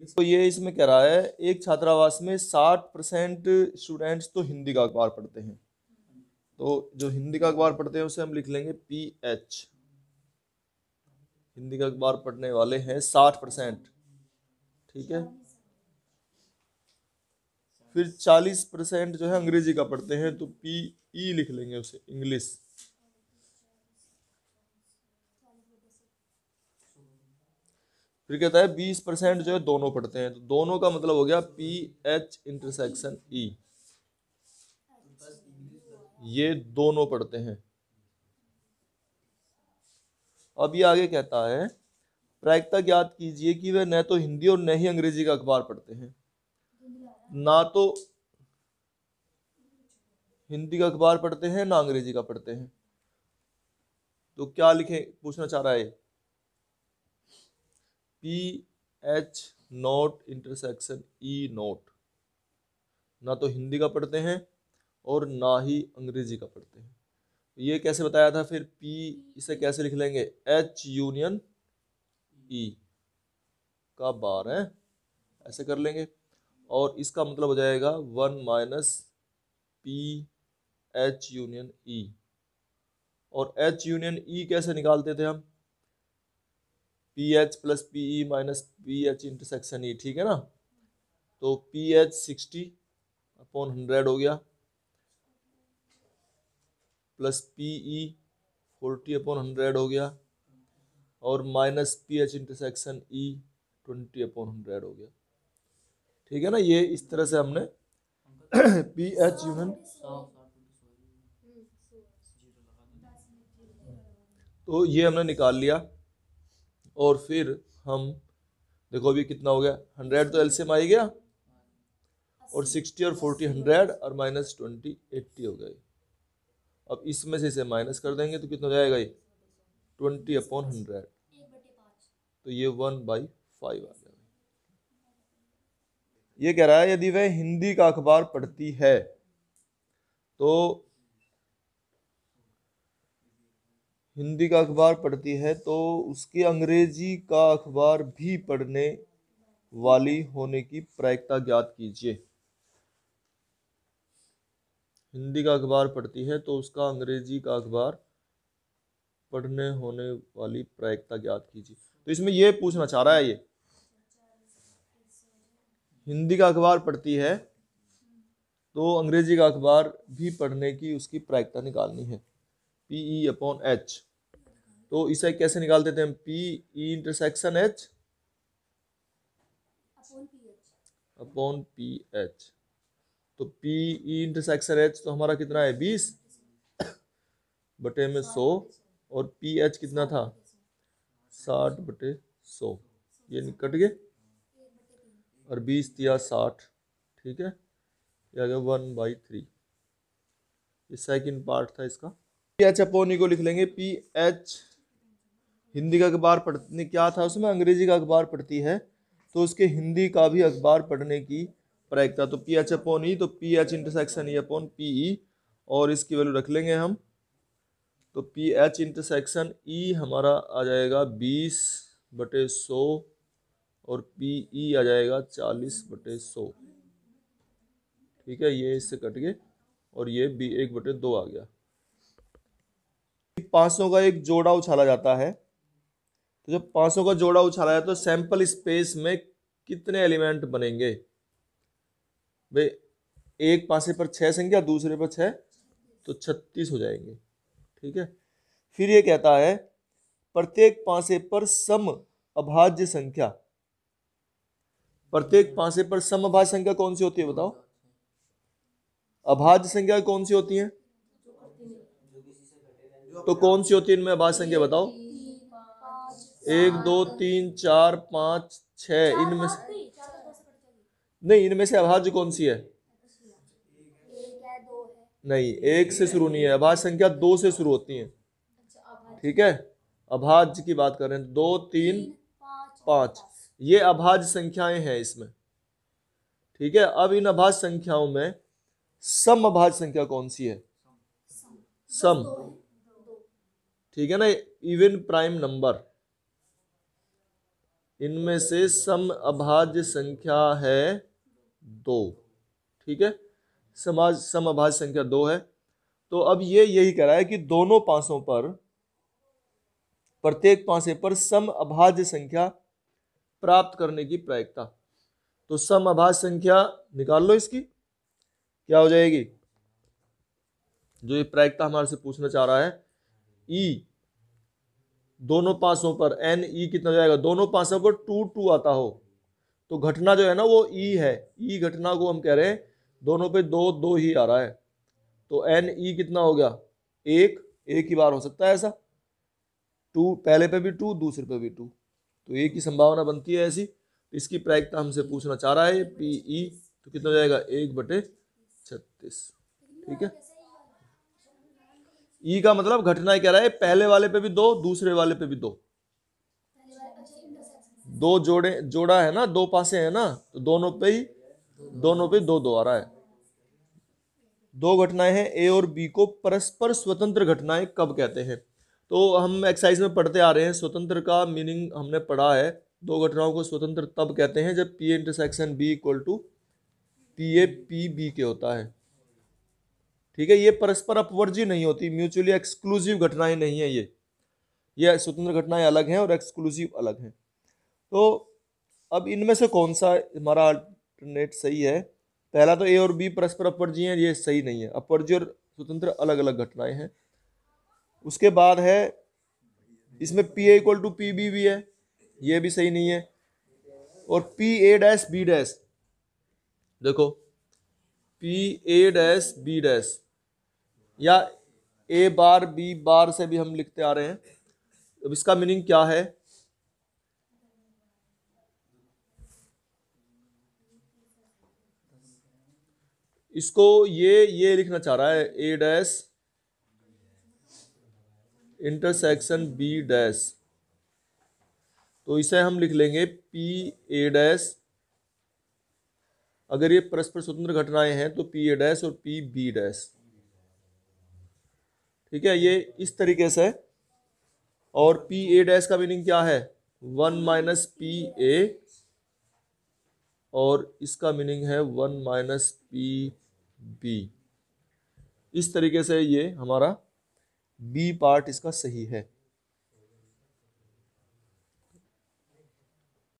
तो ये इसमें कह रहा है एक छात्रावास में 60% स्टूडेंट्स तो हिंदी का अखबार पढ़ते हैं। तो जो हिंदी का अखबार पढ़ते हैं उसे हम लिख लेंगे PH। हिंदी का अखबार पढ़ने वाले हैं 60%। ठीक है। फिर 40% जो है अंग्रेजी का पढ़ते हैं, तो PE लिख लेंगे उसे, इंग्लिश। फिर कहता है 20% जो है दोनों पढ़ते हैं, तो दोनों का मतलब हो गया PH इंटरसेक्शन E। ये दोनों पढ़ते हैं। अब ये आगे कहता है प्रायिकता ज्ञात कीजिए कि वे न तो हिंदी और न ही अंग्रेजी का अखबार पढ़ते हैं। ना तो हिंदी का अखबार पढ़ते हैं ना अंग्रेजी का पढ़ते हैं, तो क्या लिखे, पूछना चाह रहा है PH note intersection E note. ना तो हिंदी का पढ़ते हैं और ना ही अंग्रेजी का पढ़ते हैं। ये कैसे बताया था फिर, इसे कैसे लिख लेंगे, H यूनियन E का बार है, ऐसे कर लेंगे। और इसका मतलब हो जाएगा 1 माइनस PH यूनियन E। और H यूनियन E कैसे निकालते थे हम, PH plus PE minus PH intersection E, ठीक है ना। तो PH 60/100 हो गया, प्लस PE 40/100 हो गया, और माइनस PH इंटरसेक्शन E 20/100 हो गया। ठीक है ना। ये इस तरह से हमने PH यूनियन, तो ये हमने निकाल लिया। और फिर हम देखो अभी कितना हो गया, 100 तो एलसीएम आ ही गया, और 60 और 40 100, और माइनस 20 80 हो गए। अब इसमें से इसे माइनस कर देंगे तो कितना हो जाएगा, ये 20/100, तो ये 1/5 आ जाएगा। ये कह रहा है यदि वह हिंदी का अखबार पढ़ती है तो हिंदी का अखबार पढ़ती है तो उसके अंग्रेजी का अखबार भी पढ़ने वाली होने की प्रायिकता ज्ञात कीजिए। हिंदी का अखबार पढ़ती है तो उसका अंग्रेजी का अखबार पढ़ने होने वाली प्रायिकता ज्ञात कीजिए। तो इसमें यह पूछना चाह रहा है, ये हिंदी का अखबार पढ़ती है तो अंग्रेजी का अखबार भी पढ़ने की उसकी प्रायिकता निकालनी है, PE/H। तो इसे कैसे निकालते थे हम, PE intersection H upon PH। तो PE इंटरसेक्शन H तो हमारा कितना है, 20/100, और PH कितना था, 60/100। ये कट गए, और 20 दिया 60, ठीक है। ये आ गया 1/3। ये सेकंड पार्ट था इसका। PH/E को लिख लेंगे, PH हिंदी का अखबार पढ़ने, क्या था उसमें, अंग्रेजी का अखबार पढ़ती है तो उसके हिंदी का भी अखबार पढ़ने की प्रायिकता। तो PH/E, तो PH इंटरसेक्शन E/PE, और इसकी वैल्यू रख लेंगे हम। तो PH इंटरसेक्शन E हमारा आ जाएगा 20/100, और PE आ जाएगा 40/100। ठीक है, ये इससे कट गए, और ये 1/2 आ गया। 500 का एक जोड़ा उछाला जाता है, तो जब 500 का जोड़ा उछाला जाए तो सैंपल स्पेस में कितने एलिमेंट बनेंगे भाई। एक पासे पर 6 संख्या, दूसरे पर 6, तो 36 हो जाएंगे। ठीक है। फिर ये कहता है प्रत्येक पासे पर सम अभाज्य संख्या, प्रत्येक पासे पर सम अभाज्य संख्या कौन सी होती है बताओ, अभाज्य संख्या कौन सी होती है, तो कौन सी होती है इनमें अभाज्य संख्या बताओ, 1 2 3 4 5 6, इनमें से नहीं, इनमें से अभाज्य कौन सी है, नहीं, 1 से शुरू नहीं है, अभाज्य संख्या 2 से शुरू होती है। ठीक है, अभाज्य की बात कर रहे हैं, 2 3 5, ये अभाज्य संख्याएं हैं इसमें। ठीक है। अब इन अभाज्य संख्याओं में सम अभाज्य संख्या कौन सी है, सम, ठीक है ना, इवन प्राइम नंबर, इनमें से सम अभाज्य संख्या है 2। ठीक है, सम अभाज्य संख्या 2 है। तो अब ये यही कह रहा है कि दोनों पासों पर, प्रत्येक पासे पर सम अभाज्य संख्या प्राप्त करने की प्रायिकता। तो सम अभाज्य संख्या निकाल लो, इसकी क्या हो जाएगी, जो ये प्रायिकता हमारे से पूछना चाह रहा है, ई दोनों पासों पर एन ई कितना हो जाएगा, दोनों पासों पर 2 2 आता हो तो घटना जो है ना वो ई है, ई घटना को हम कह रहे हैं दोनों पे 2 2 ही आ रहा है, तो एन ई कितना हो गया, एक ही बार हो सकता है ऐसा, 2 पहले पे भी 2 दूसरे पे भी 2, तो एक ही संभावना बनती है ऐसी। इसकी प्रायिकता हमसे पूछना चाह रहा है पी ई, तो कितना हो जाएगा 1/36। ठीक है, ई का मतलब घटना कह रहा है पहले वाले पे भी 2 दूसरे वाले पे भी 2, दो जोड़ा है ना, 2 पासे है ना, तो दोनों पे 2 2 आ रहा है। 2 घटनाएं हैं ए और बी को परस्पर स्वतंत्र घटनाएं कब कहते हैं। तो हम एक्सरसाइज में पढ़ते आ रहे हैं, स्वतंत्र का मीनिंग हमने पढ़ा है, 2 घटनाओं को स्वतंत्र तब कहते हैं जब P A intersection B equal to P A P B के होता है। ठीक है, ये परस्पर अपवर्जी नहीं होती, म्यूचुअली एक्सक्लूसिव घटनाएं नहीं है, ये स्वतंत्र घटनाएं अलग हैं और एक्सक्लूसिव अलग हैं। तो अब इनमें से कौन सा हमारा अल्टरनेट सही है, पहला तो ए और बी परस्पर अपवर्जी हैं, ये सही नहीं है, अपवर्जी और स्वतंत्र अलग अलग घटनाएं हैं। उसके बाद है इसमें P A equal to P B भी है, ये भी सही नहीं है। और P A dash B dash, देखो P A dash B dash या ए बार बी बार से भी हम लिखते आ रहे हैं। अब इसका मीनिंग क्या है, इसको ये लिखना चाह रहा है ए डैश इंटरसेक्शन बी डैश, तो इसे हम लिख लेंगे पी ए डैश, अगर ये परस्पर स्वतंत्र घटनाएं हैं तो पी ए डैश और पी बी डैश। ठीक है, ये इस तरीके से। और पी ए डैश का मीनिंग क्या है, 1 माइनस पी ए, और इसका मीनिंग है 1 माइनस पी बी। इस तरीके से ये हमारा बी पार्ट इसका सही है।